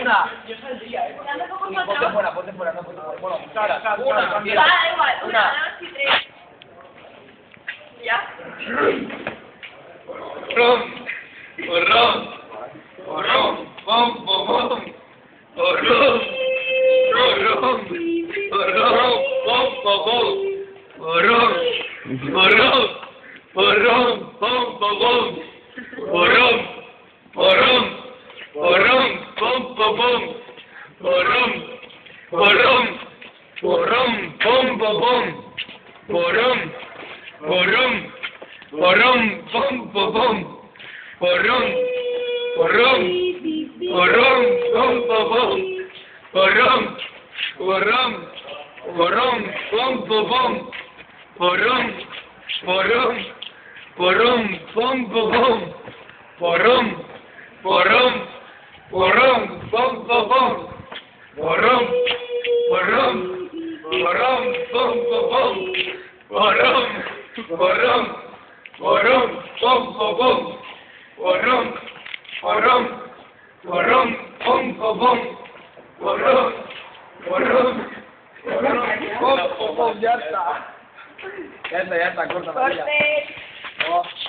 Una. Yo saldría, Ponte fuera, no ponte fuera. Bueno, Una. Igual, una, dos y tres. ¿Ya? Ya está, corta, María. Corte.